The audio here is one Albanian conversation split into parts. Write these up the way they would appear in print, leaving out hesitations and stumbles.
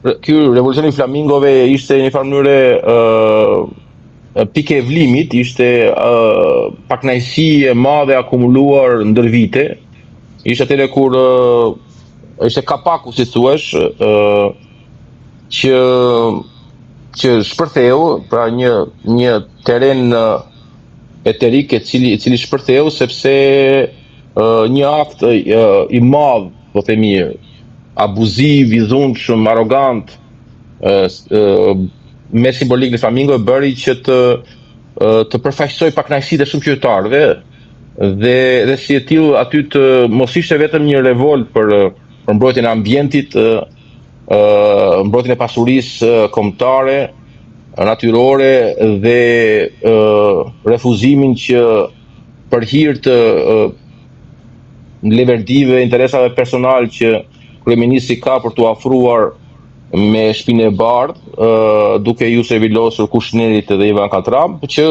Ky revolucioni i flamingove ishte në një farë mënyrë pike e vlimit, ishte pakënaqësi e madhe akumuluar ndër vite. Ishte atëre kur ishte kapaku, si thuash, që shpërtheu, pra një teren eterik i cili shpërtheu sepse një akt i madh, po themi, abuziv, i dhunshëm, arrogant, me simbolik në flamingo e bëri që të përfaqësoj pakënaqësitë e shumë qytetarëve dhe si e tillë aty të mos ishte vetëm një revolt për mbrojtjen e ambientit, mbrojtjen e pasurisë kombëtare, natyrore dhe refuzimin që për hir të leverdive, interesave personal që kryeministri ka për t'u afruar me shpinë e bardhë, duke ju servilosur Kushnerit dhe Ivanka Trump, që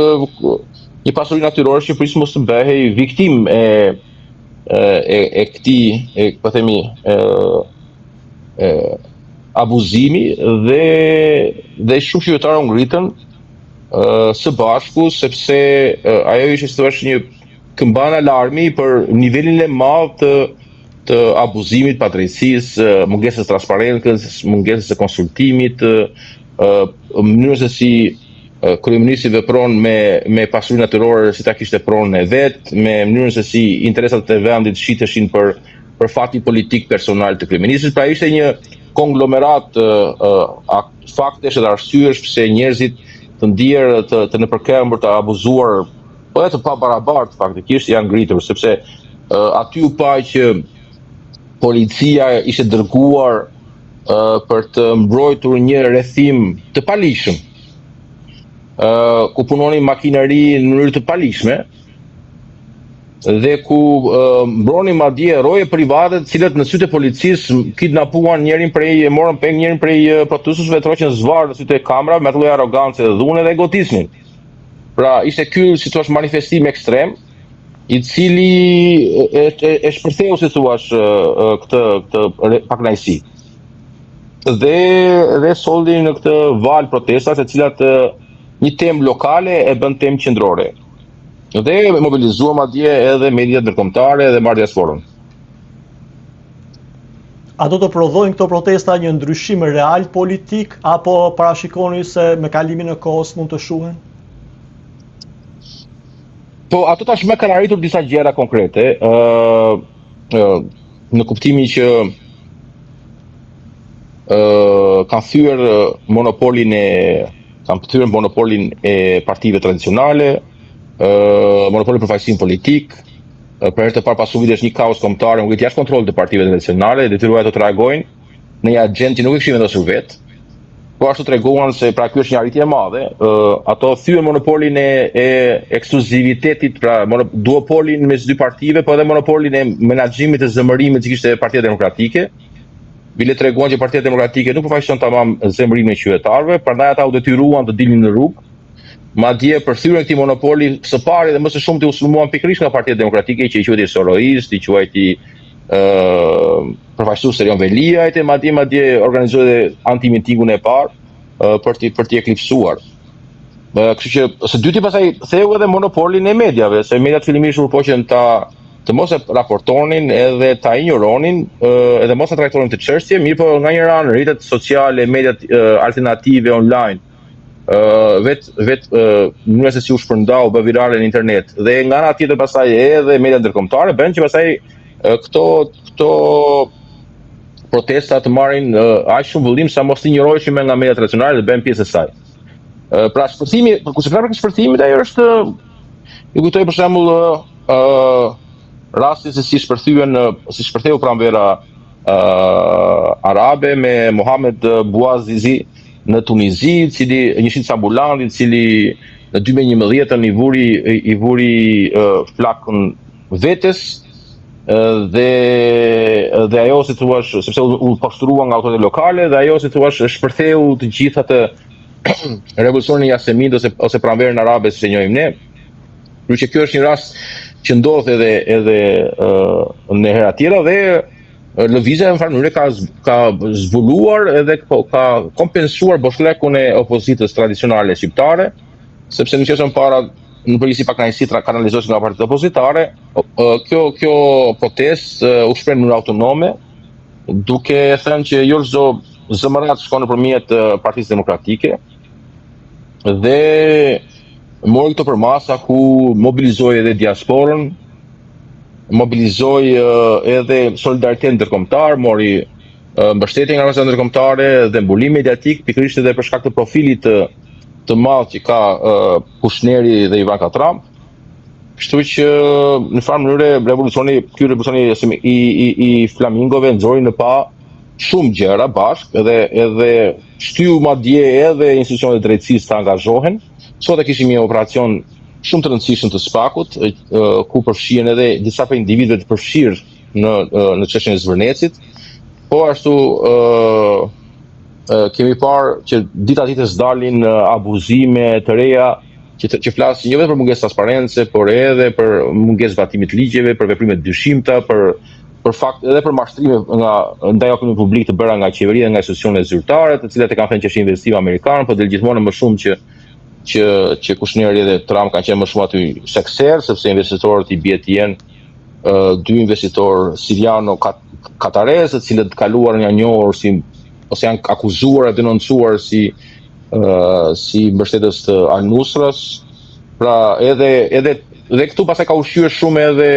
një pasuri natyrore Shqipërisë mos të bëhej viktim e këtij, po themi, abuzimi dhe shumë qytetarë u ngritën së bashku sepse ajo ishte thjesht një këmbën alarmi për nivelin e madh të abuzimit, padrejtësisë, mungesës transparencës, mungesës së konsultimit, mënyrës se si kryeministri vepron me pasuri natyrore si ta kishte pronën e vet, me mënyrën se si interesat e vendit shiteshin për fati politik personal të kryeministrit. Pra ishte një konglomerat faktesh dhe arsyesh pse njerëzit të ndier të nëpërkëmbur, të abuzuar, po edhe të pabarabart faktikisht janë ngritur, sepse aty u pa që policia ishte dërguar për të mbrojtur një rrethim të palishëm, ku punonin makineri në mënyrë të palishme dhe ku mbronin madje roje private, të cilët në sytë e policisë kidnapuan morën peng njërin prej protestusve, troqën zvarr në sytë e kamerave me atë lloj arrogancë dhe dhune dhe egotismin. Pra ishte ky, si thua, manifestim ekstrem, i cili e shpërtheu, si thua, këtë pakënaqësi. Dhe solli në këtë val protestas, të cilat një temë lokale e bën temë qendrore. Dhe mobilizuam madje edhe mediat ndërkombëtare dhe marrëdhënësforën. A do të prodhojnë këto protesta një ndryshim real politik apo parashikoni se me kalimin e kohës mund të shuhen? Po ato tashmë kanë arritur disa gjëra konkrete, në kuptimin që kanë thyer monopolin e partive tradicionale, monopolin për faqësim politik. Për herë të parë pas vitesh një kaos kombëtar ngrit jashtë kontrollit të partive tradicionale, detyruar ato të reagojnë në një agjend që nuk e kishin vendosur vetë. Po ashtu treguan se pra ky është një arritje e madhe. Ato thyen monopolin e ekskluzivitetit, pra duopolin mes dy partive, po edhe monopolin e menaxhimit të zemërimit që kishte Partia Demokratike. Bile treguan që Partia Demokratike nuk përfaqëson tamam zemërimin e qytetarëve, prandaj ata u detyruan të dilnin në rrugë. Madje për thyrjen e këtij monopoli së pari dhe më së shumti u sulmuan pikërisht nga Partia Demokratike, që i quajti soroist, i quajti përfaqësues Serion Veliajt, e madje organizoi dhe anti-mitingun e parë për t'i eklipsuar. Kështu që së dyti pastaj theu edhe monopolin e mediave, se mediat fillimisht urpoqen të mos e raportonin edhe ta injoronin edhe mos e trajtonin të çështje, mirë po nga një anë rrjetet sociale, mediat alternative online, mënyra se si u shpërndau, bë virale në internet, dhe nga ana tjetër pastaj edhe mediat ndërkombëtare bën që pastaj këto protesta të marrin aq shumë vëllim sa mos injoroheshin nga mediat tradicionale dhe bëhen pjesë e saj. Pra shpërthimi, kur se flasim për shpërthimin, ajo është, ju kujtoj për shembull rastin se si shpërtheu pranvera arabe me Mohamed Bouazizi në Tunizi, një shit ambulant, i cili në 2011 i vuri flakën vetes dhe ajo, si thua, sepse u pastrua nga autoritetet lokale, dhe ajo, si thua, shpërtheu të gjitha të revolucionin Yasemin ose pranverën arabe, si e njohim ne. Kështu që kjo është një rast që ndodh edhe në hera tjera, dhe lëvizja në farë mënyrë ka zbuluar edhe ka kompensuar boshllekun e opozitës tradicionale shqiptare, sepse në qësën para në përgjithësi pak kënaqësi kanalizohet nga partitë opozitare, kjo protestë u shpreh në mënyrë autonome, duke thënë që jo çdo zëmërat shkon nëpërmjet Partisë Demokratike dhe mori këto për masa ku mobilizoi edhe diasporën, mobilizoi edhe solidaritet ndërkombëtar, mori mbështetje nga organizatat ndërkombëtare dhe mbulim mediatik, pikërisht edhe për shkak të profilit të madh që ka Kushneri dhe Ivanka Trump. Kështu që në farë mënyrë revolucioni i flamingove nxori në pa shumë gjëra bashkë edhe shtyu madje edhe institucionet e drejtësisë të angazhohen. Sot e kishim një operacion shumë të rëndësishëm të SPAK-ut, ku përfshihen edhe disa prej individëve të përfshirë në çështjen e Zvërnecit, po ashtu kemi parë që ditë ditës dalin abuzime të reja që flasin jo vetëm për mungesë transparence, por edhe për mungesë zbatimi të ligjeve, për veprime të dyshimta, për fakt edhe për mashtrime ndaj opinionit publik të bëra nga qeveria dhe nga institucionet zyrtare, të cilat e kanë thënë që është investim amerikan, por del gjithmonë më shumë që Kushneri dhe Trump kanë qenë më shumë aty sekser, sepse investitorët i bie të jenë dy investitorë siriano-katarez, të cilët kaluar nga njohur ose janë akuzuar e denoncuar si mbështetës të Al-Nusrës. Pra edhe këtu pastaj ka ushqyer shumë edhe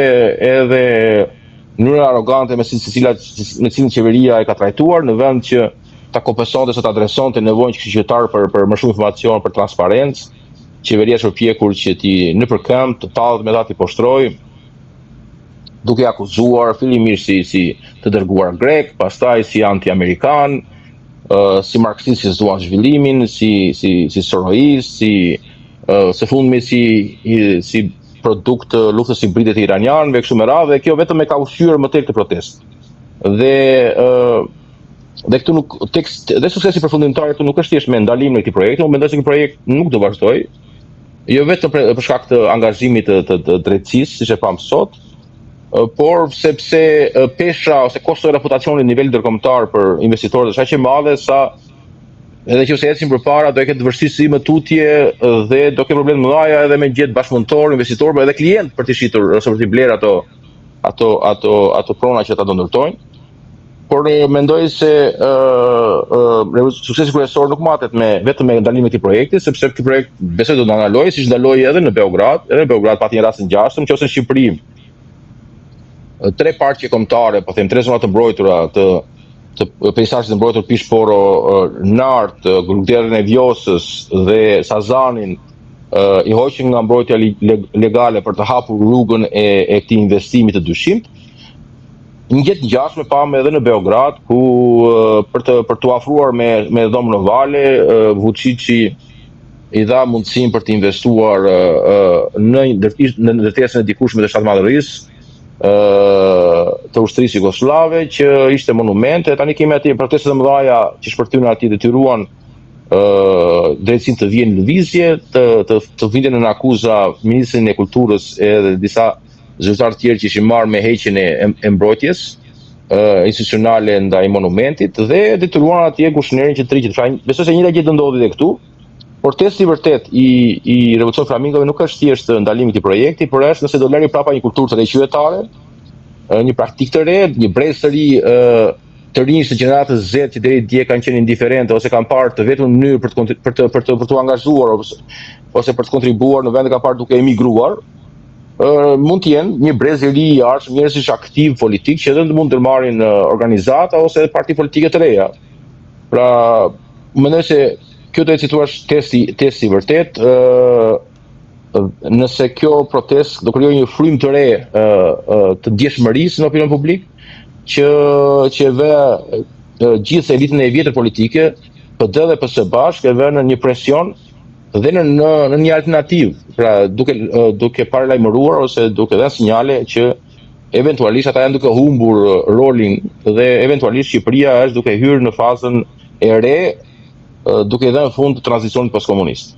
mënyra arrogante me cilën qeveria e ka trajtuar, në vend që ta kompensonte ose ta adresonte nevojën që kishte qytetar për më shumë informacion, për transparencë. Qeveria është përpjekur që ti nëpërkëmbë të tallet me ta ti poshtroj, duke akuzuar fillimisht si të dërguar grek, pastaj si anti-amerikan, si marksist që s'duan zhvillimin, si soroist, së fundmi si produkt luftës hibride të iranianëve, kështu me radhë, dhe kjo vetëm e ka ushqyer më tej këtë protestë. Dhe këtu dhe suksesi përfundimtar këtu nuk është thjesht me ndalimin e këtij projekti, unë mendoj se ky projekt nuk do vazhdoj, jo vetëm për shkak të angazhimit të drejtësisë, siç e pam sot, por sepse pesha ose kosto e reputacionit në nivel ndërkombëtar për investitorët është aq e madhe sa edhe nëse ecim përpara do ketë vështirësi më tutje dhe do ketë probleme të mëdha edhe me gjetë bashkëpunëtor, investitor, por edhe klient për të shitur ose për të bler ato prona që ata do ndërtojnë. Por mendoj se suksesi kryesor nuk matet vetëm me ndalimin e këtij projekti, sepse ky projekt besoj do të ndalojë siç ndaloi edhe në Beograd. Edhe në Beograd pati një rast të ngjashëm, nëse në Shqipëri tre parqe kombëtare, po them tre zona të mbrojtura të peizazhit të mbrojtur Pishporo, Nart, Gruderën e Vjosës dhe Sazanin i hoqin nga mbrojtja legale për të hapur rrugën e këtij investimi të dyshimt. Një gjë të ngjashme pam edhe në Beograd, ku për të afruar me dhomën ovale, Vučići i dha mundësinë për të investuar në ndërtesën e dikushme të Shtatomadhërisë, të ushtrisë jugosllave, që ishte monumente. Tani kemi aty protestat e mëdha që shpërthyen aty, detyruan drejtësinë të vijnë në lëvizje, të vinin në akuza ministrin e kulturës edhe disa zyrtarë të tjerë që ishin marrë me heqjen e mbrojtjes institucionale ndaj monumentit dhe detyruan atje Kushnerin që të rriqet. Besoj se njëjta gjë do ndodhi edhe këtu. Protesti vërtet i Revolucion Flamingove nuk është thjesht ndalimi i këtij projekti, por është nëse do lëri prapa një kulturë të re qytetare, një praktikë të re, një brez të ri të rinj të gjeneratës Z që deri dje kanë qenë indiferente ose kanë parë të vetëm mënyrë për të angazhuar ose për të kontribuar në vend e kanë parë duke emigruar, mund të jenë një brez i ri i ardhshëm, njerëzish aktiv politik që edhe mund të ndërmarrin organizata ose parti politike të reja. Pra, mendoj se kjo do të situash testi vërtet, nëse kjo protestë do krijojë një frym të re të ndjeshmërisë në opinion publik, që vë gjithë elitën e vjetër politike, PD dhe PS bashkë, e vë në një presion dhe në një alternativë, pra duke paralajmëruar ose duke dhënë sinjale që eventualisht ata janë duke humbur rolin dhe eventualisht Shqipëria është duke hyrë në fazën e re, duke dhënë fund të tranzicionit postkomunist.